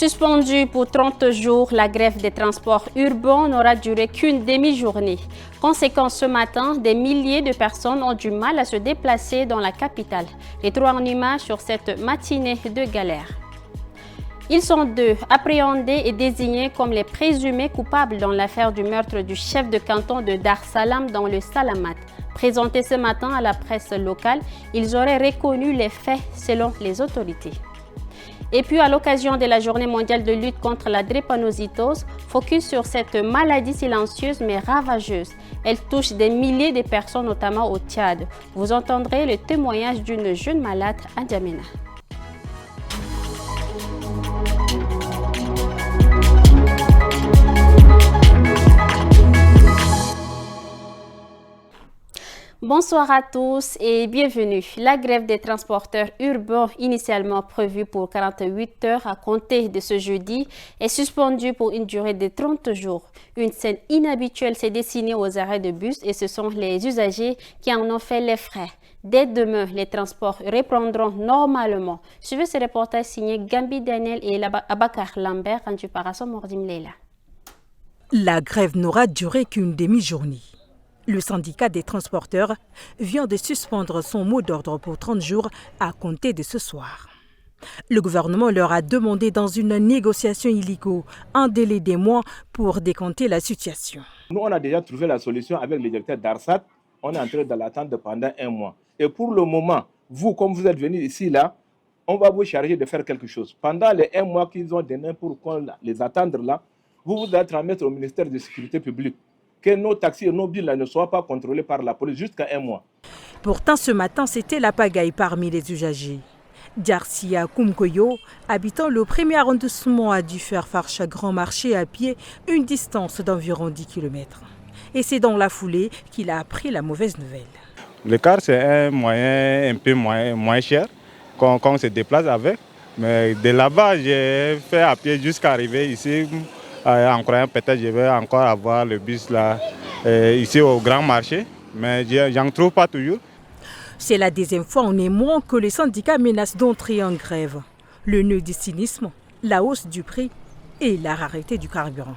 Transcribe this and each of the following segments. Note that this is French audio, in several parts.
Suspendue pour 30 jours, la grève des transports urbains n'aura duré qu'une demi-journée. Conséquence, ce matin, des milliers de personnes ont du mal à se déplacer dans la capitale. Les trois en images sur cette matinée de galère. Ils sont deux, appréhendés et désignés comme les présumés coupables dans l'affaire du meurtre du chef de canton de Dar Salam dans le Salamat. Présentés ce matin à la presse locale, ils auraient reconnu les faits selon les autorités. Et puis, à l'occasion de la Journée mondiale de lutte contre la drépanocytose, focus sur cette maladie silencieuse mais ravageuse. Elle touche des milliers de personnes, notamment au Tchad. Vous entendrez le témoignage d'une jeune malade à N'Djamena. Bonsoir à tous et bienvenue. La grève des transporteurs urbains, initialement prévue pour 48 heures à compter de ce jeudi, est suspendue pour une durée de 30 jours. Une scène inhabituelle s'est dessinée aux arrêts de bus et ce sont les usagers qui en ont fait les frais. Dès demain, les transports reprendront normalement. Suivez ce reportage signé Gambi Daniel et Abakar Lambert, rendu par Assom Mordim Leila. La grève n'aura duré qu'une demi-journée. Le syndicat des transporteurs vient de suspendre son mot d'ordre pour 30 jours à compter de ce soir. Le gouvernement leur a demandé dans une négociation illégale un délai des mois pour décanter la situation. Nous, on a déjà trouvé la solution avec le directeur d'Arsat. On est en train de l'attendre pendant un mois. Et pour le moment, vous, comme vous êtes venus ici, là, on va vous charger de faire quelque chose. Pendant les un mois qu'ils ont donné pour qu'on les attendre là, vous allez remettre au ministère de la Sécurité publique que nos taxis et nos bus ne soient pas contrôlés par la police jusqu'à un mois. Pourtant, ce matin, c'était la pagaille parmi les usagers. Diarcia Koumkoyo, habitant le premier arrondissement, a dû faire face à Grand Marché à pied, une distance d'environ 10 km. Et c'est dans la foulée qu'il a appris la mauvaise nouvelle. Le car, c'est un moyen un peu moins cher quand on se déplace avec. Mais de là-bas, j'ai fait à pied jusqu'à arriver ici. En croyant peut-être je vais encore avoir le bus là, ici au Grand Marché, mais j'en trouve pas toujours. C'est la deuxième fois en un mois que les syndicats menacent d'entrer en grève. Le nœud du cynisme, la hausse du prix et la rareté du carburant.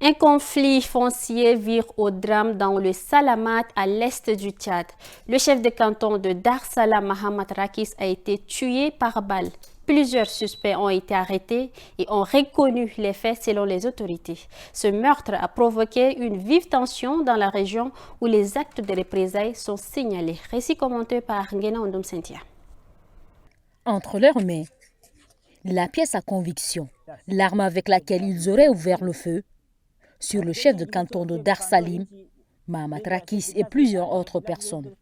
Un conflit foncier vire au drame dans le Salamat à l'est du Tchad. Le chef de canton de Dar Salam, Mahamat Rakis, a été tué par balle. Plusieurs suspects ont été arrêtés et ont reconnu les faits selon les autorités. Ce meurtre a provoqué une vive tension dans la région où les actes de représailles sont signalés. Récit commenté par Ngena Ondom Cynthia. Entre leurs mains, la pièce à conviction, l'arme avec laquelle ils auraient ouvert le feu sur le chef de canton de Dar Salim, Mahamat Rakis et plusieurs autres personnes.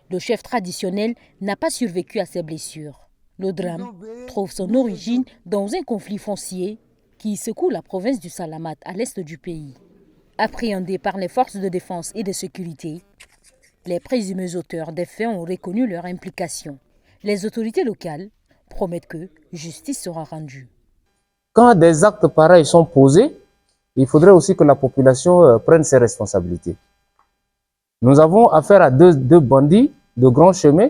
Le chef traditionnel n'a pas survécu à ses blessures. Le drame trouve son origine dans un conflit foncier qui secoue la province du Salamat à l'est du pays. Appréhendés par les forces de défense et de sécurité, les présumés auteurs des faits ont reconnu leur implication. Les autorités locales promettent que justice sera rendue. Quand des actes pareils sont posés, il faudrait aussi que la population prenne ses responsabilités. Nous avons affaire à deux bandits de grand chemin,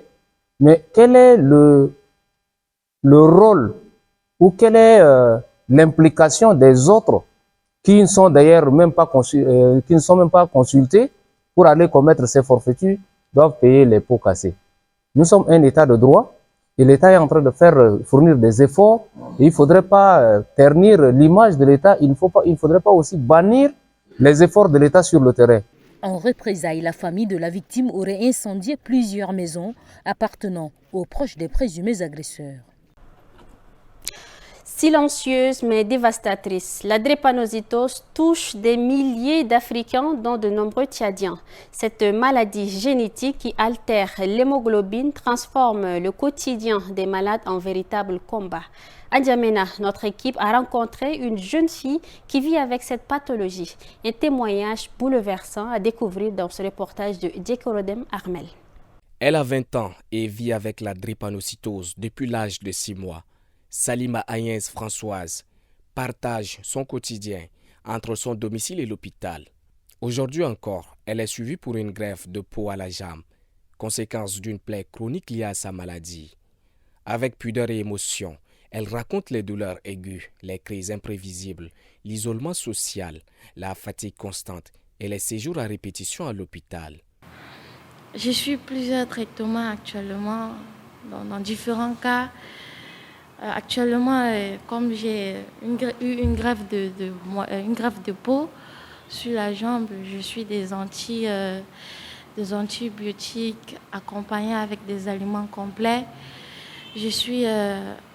mais quel est le rôle ou quelle est l'implication des autres qui ne sont d'ailleurs même pas consultés pour aller commettre ces forfaitures, doivent payer les pots cassés. Nous sommes un État de droit et l'État est en train de fournir des efforts et il ne faudrait pas ternir l'image de l'État, il ne faudrait pas aussi bannir les efforts de l'État sur le terrain. En représailles, la famille de la victime aurait incendié plusieurs maisons appartenant aux proches des présumés agresseurs. Silencieuse mais dévastatrice, la drépanocytose touche des milliers d'Africains, dont de nombreux Tchadiens. Cette maladie génétique qui altère l'hémoglobine transforme le quotidien des malades en véritable combat. À N'Djamena, notre équipe a rencontré une jeune fille qui vit avec cette pathologie. Un témoignage bouleversant à découvrir dans ce reportage de Djekorodem Armel. Elle a 20 ans et vit avec la drépanocytose depuis l'âge de 6 mois. Salima Agnès Françoise partage son quotidien entre son domicile et l'hôpital. Aujourd'hui encore, elle est suivie pour une greffe de peau à la jambe, conséquence d'une plaie chronique liée à sa maladie. Avec pudeur et émotion, Elle raconte les douleurs aiguës, les crises imprévisibles, l'isolement social, la fatigue constante et les séjours à répétition à l'hôpital. Je suis plusieurs traitements actuellement dans différents cas. Actuellement, comme j'ai eu une greffe de peau sur la jambe, je suis des antibiotiques accompagnés avec des aliments complets. Je suis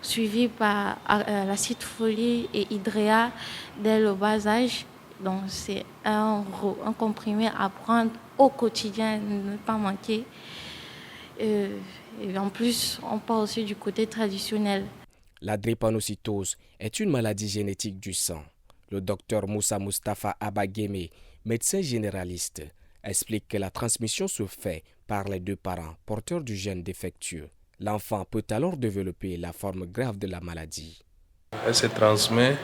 suivie par l'acide folique et Hydrea dès le bas âge. Donc c'est un comprimé à prendre au quotidien, ne pas manquer. Et en plus, on part aussi du côté traditionnel. La drépanocytose est une maladie génétique du sang. Le docteur Moussa Mustafa Abageme, médecin généraliste, explique que la transmission se fait par les deux parents porteurs du gène défectueux. L'enfant peut alors développer la forme grave de la maladie. Elle se transmet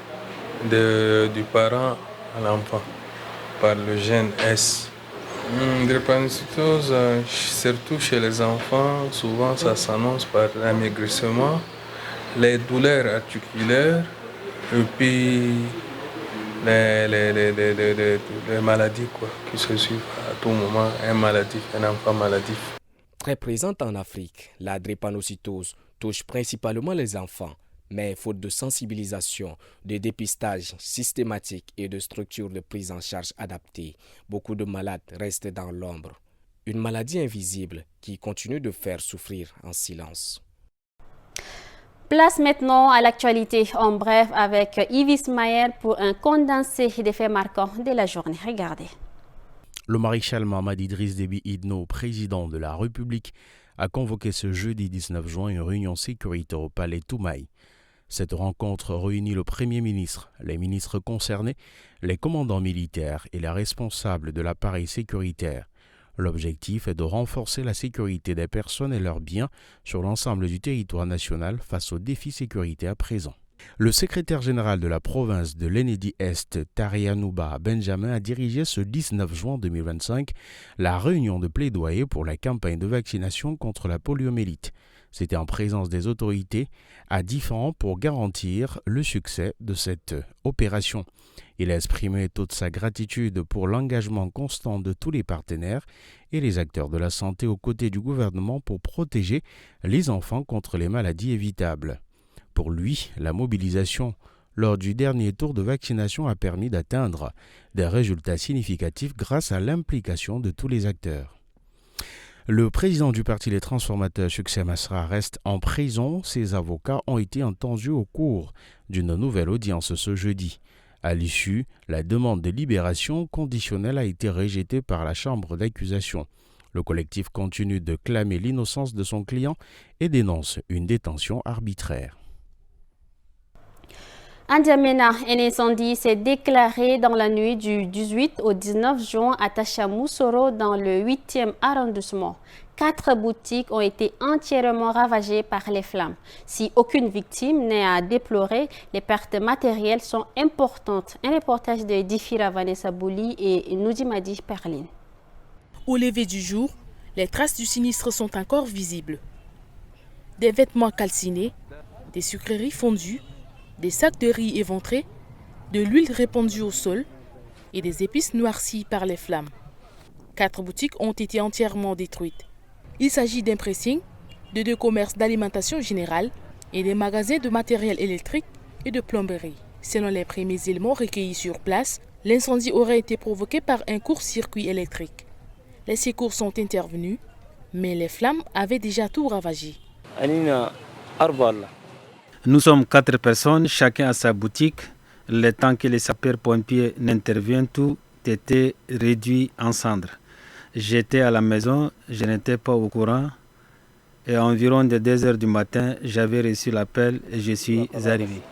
du parent à l'enfant par le gène S. Drépanocytose, surtout chez les enfants, souvent ça s'annonce par l'amaigrissement, les douleurs articulaires et puis les maladies qui se suivent à tout moment, un enfant maladif. Très présente en Afrique, la drépanocytose touche principalement les enfants, mais faute de sensibilisation, de dépistage systématique et de structures de prise en charge adaptées, beaucoup de malades restent dans l'ombre. Une maladie invisible qui continue de faire souffrir en silence. Place maintenant à l'actualité en bref avec Yves Ismaël pour un condensé des faits marquants de la journée. Regardez. Le maréchal Mohamed Idriss Déby Itno, président de la République, a convoqué ce jeudi 19 juin une réunion sécuritaire au palais Toumaï. Cette rencontre réunit le Premier ministre, les ministres concernés, les commandants militaires et les responsables de l'appareil sécuritaire. L'objectif est de renforcer la sécurité des personnes et leurs biens sur l'ensemble du territoire national face aux défis sécuritaires présents. Le secrétaire général de la province de l'Enedi-Est, Tarianouba Benjamin, a dirigé ce 19 juin 2025 la réunion de plaidoyer pour la campagne de vaccination contre la poliomyélite. C'était en présence des autorités à différents pour garantir le succès de cette opération. Il a exprimé toute sa gratitude pour l'engagement constant de tous les partenaires et les acteurs de la santé aux côtés du gouvernement pour protéger les enfants contre les maladies évitables. Pour lui, la mobilisation lors du dernier tour de vaccination a permis d'atteindre des résultats significatifs grâce à l'implication de tous les acteurs. Le président du parti Les Transformateurs, Succès Masra, reste en prison. Ses avocats ont été entendus au cours d'une nouvelle audience ce jeudi. À l'issue, la demande de libération conditionnelle a été rejetée par la chambre d'accusation. Le collectif continue de clamer l'innocence de son client et dénonce une détention arbitraire. En N'Djamena, un incendie s'est déclaré dans la nuit du 18 au 19 juin à Tacha-Moussoro dans le 8e arrondissement. 4 boutiques ont été entièrement ravagées par les flammes. Si aucune victime n'est à déplorer, les pertes matérielles sont importantes. Un reportage de Difira Vanessa Bouli et Noudimadi Perline. Au lever du jour, les traces du sinistre sont encore visibles. Des vêtements calcinés, des sucreries fondues, des sacs de riz éventrés, de l'huile répandue au sol et des épices noircies par les flammes. 4 boutiques ont été entièrement détruites. Il s'agit d'un pressing, de 2 commerces d'alimentation générale et des magasins de matériel électrique et de plomberie. Selon les premiers éléments recueillis sur place, l'incendie aurait été provoqué par un court-circuit électrique. Les secours sont intervenus, mais les flammes avaient déjà tout ravagé. Nous sommes 4 personnes, chacun à sa boutique. Le temps que les sapeurs-pompiers n'interviennent, tout était réduit en cendres. J'étais à la maison, je n'étais pas au courant. Et à environ de 2 heures du matin, j'avais reçu l'appel et je suis arrivé.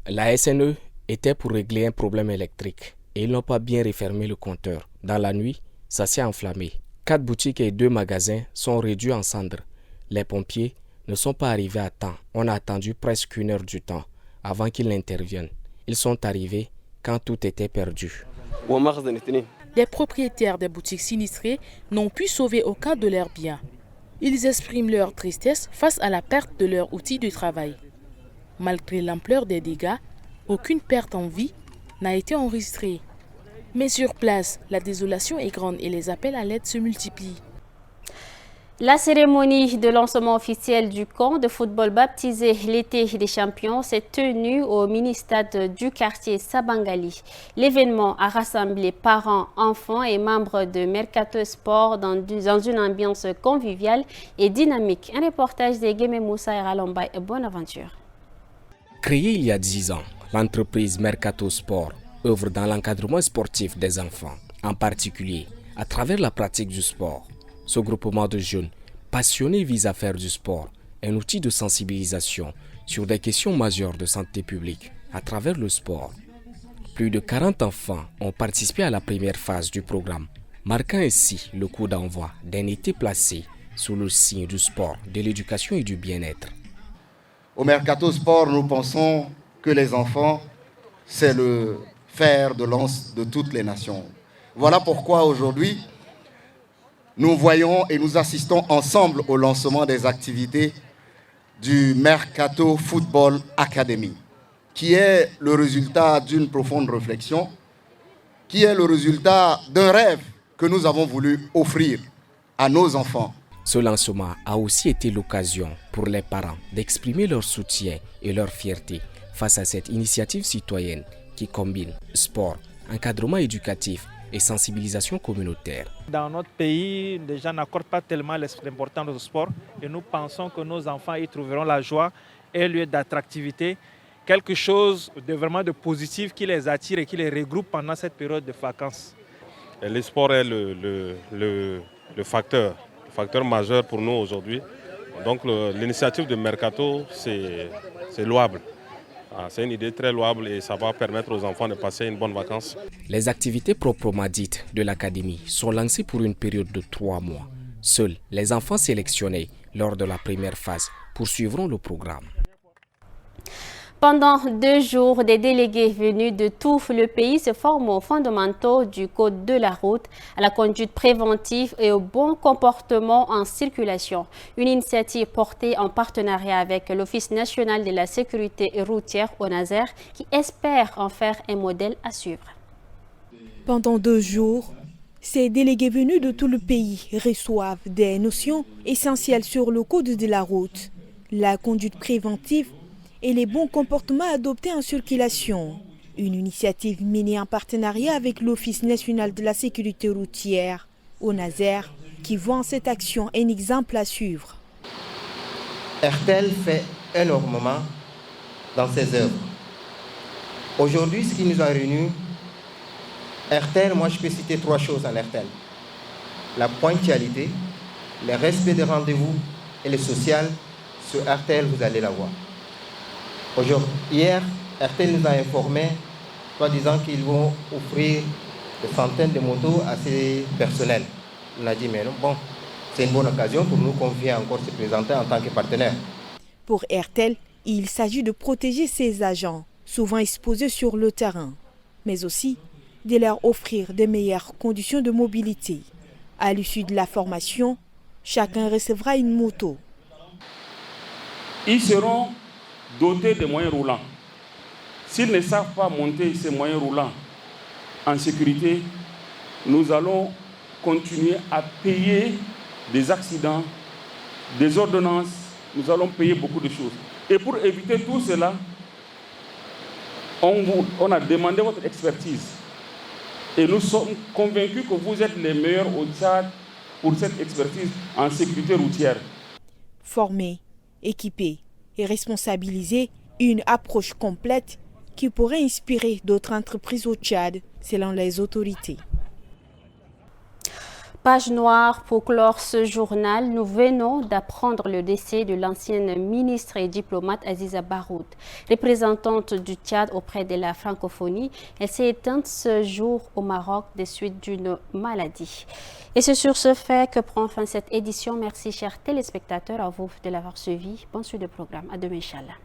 La SNE était pour régler un problème électrique et ils n'ont pas bien refermé le compteur. Dans la nuit, ça s'est enflammé. 4 boutiques et 2 magasins sont réduits en cendres. Les pompiers ne sont pas arrivés à temps. On a attendu presque 1 heure du temps avant qu'ils n'interviennent. Ils sont arrivés quand tout était perdu. Les propriétaires des boutiques sinistrées n'ont pu sauver aucun de leurs biens. Ils expriment leur tristesse face à la perte de leur outil de travail. Malgré l'ampleur des dégâts, aucune perte en vie n'a été enregistrée. Mais sur place, la désolation est grande et les appels à l'aide se multiplient. La cérémonie de lancement officiel du camp de football baptisé l'été des champions s'est tenue au mini-stade du quartier Sabangali. L'événement a rassemblé parents, enfants et membres de Mercato Sport dans une ambiance conviviale et dynamique. Un reportage de Guémé Moussa et Ralomba et bonne aventure. Créée il y a 10 ans, l'entreprise Mercato Sport œuvre dans l'encadrement sportif des enfants, en particulier à travers la pratique du sport. Ce groupement de jeunes passionnés vise à faire du sport un outil de sensibilisation sur des questions majeures de santé publique à travers le sport. Plus de 40 enfants ont participé à la première phase du programme, marquant ainsi le coup d'envoi d'un été placé sous le signe du sport, de l'éducation et du bien-être. Au Mercato Sport, nous pensons que les enfants, c'est le fer de lance de toutes les nations. Voilà pourquoi aujourd'hui, nous voyons et nous assistons ensemble au lancement des activités du Mercato Football Academy, qui est le résultat d'une profonde réflexion, qui est le résultat d'un rêve que nous avons voulu offrir à nos enfants. Ce lancement a aussi été l'occasion pour les parents d'exprimer leur soutien et leur fierté face à cette initiative citoyenne qui combine sport, encadrement éducatif et sensibilisation communautaire. Dans notre pays, les gens n'accordent pas tellement l'importance au sport et nous pensons que nos enfants y trouveront la joie et un lieu d'attractivité, quelque chose de vraiment de positif qui les attire et qui les regroupe pendant cette période de vacances. Et le sport est le facteur majeur pour nous aujourd'hui. Donc l'initiative de Mercato, c'est louable. C'est une idée très louable et ça va permettre aux enfants de passer une bonne vacance. Les activités proprement dites de l'académie sont lancées pour une période de 3 mois. Seuls les enfants sélectionnés lors de la première phase poursuivront le programme. Pendant 2 jours, des délégués venus de tout le pays se forment aux fondamentaux du code de la route, à la conduite préventive et au bon comportement en circulation. Une initiative portée en partenariat avec l'Office national de la sécurité routière au Nazer qui espère en faire un modèle à suivre. Pendant 2 jours, ces délégués venus de tout le pays reçoivent des notions essentielles sur le code de la route, la conduite préventive et les bons comportements adoptés en circulation. Une initiative menée en partenariat avec l'Office national de la sécurité routière au Nazer qui voit en cette action un exemple à suivre. RTL fait énormément dans ses œuvres. Aujourd'hui, ce qui nous a réunis, RTL, moi je peux citer 3 choses en RTL. La ponctualité, le respect des rendez-vous et le social. Sur RTL, vous allez la voir. Hier, RTL nous a informé, disant qu'ils vont offrir des centaines de motos à ces personnels. On a dit, mais non, bon, c'est une bonne occasion pour nous confier encore se présenter en tant que partenaire. Pour RTL, il s'agit de protéger ses agents, souvent exposés sur le terrain, mais aussi de leur offrir de meilleures conditions de mobilité. À l'issue de la formation, chacun recevra une moto. Ils seront dotés de moyens roulants. S'ils ne savent pas monter ces moyens roulants en sécurité, nous allons continuer à payer des accidents, des ordonnances, nous allons payer beaucoup de choses. Et pour éviter tout cela, on a demandé votre expertise. Et nous sommes convaincus que vous êtes les meilleurs au Tchad pour cette expertise en sécurité routière. Formés, équipés et responsabiliser une approche complète qui pourrait inspirer d'autres entreprises au Tchad, selon les autorités. Page noire pour clore ce journal. Nous venons d'apprendre le décès de l'ancienne ministre et diplomate Aziza Baroud, représentante du Tchad auprès de la francophonie. Elle s'est éteinte ce jour au Maroc des suites d'une maladie. Et c'est sur ce fait que prend fin cette édition. Merci chers téléspectateurs à vous de l'avoir suivi. Bonne suite de programme. À demain, Inch'Allah.